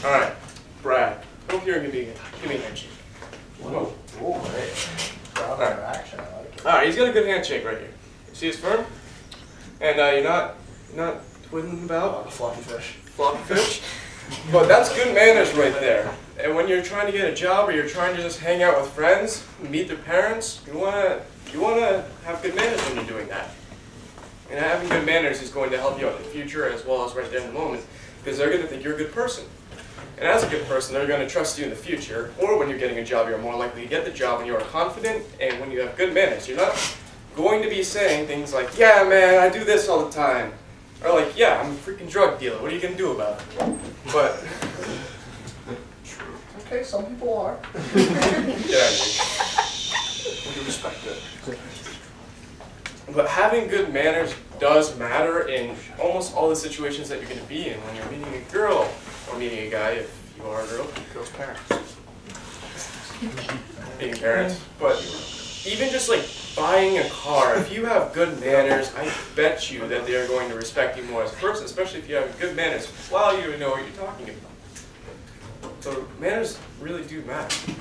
All right, Brad. Come here and give me a handshake. Whoa. Whoa, hey. Proud of action. I like it. All right, he's got a good handshake right here. See his firm? And you're not twiddling about. Floppy fish. Floppy fish. But that's good manners right there. And when you're trying to get a job or you're trying to just hang out with friends, meet their parents, you wanna have good manners when you're doing that. And having good manners is going to help you out in the future as well as right there in the moment, because they're going to think you're a good person. And as a good person, they're going to trust you in the future, or when you're getting a job, you're more likely to get the job when you are confident and when you have good manners. You're not going to be saying things like, yeah, man, I do this all the time. Or like, yeah, I'm a freaking drug dealer. What are you going to do about it? But, Okay, some people are. get out of here. We do respect it. But having good manners does matter in almost all the situations that you're going to be in when you're meeting a girl or meeting a guy if you are a girl. Girls' parents. Being parents. But even just like buying a car, if you have good manners, I bet you that they're going to respect you more as a person, especially if you have good manners while you know what you're talking about. So manners really do matter.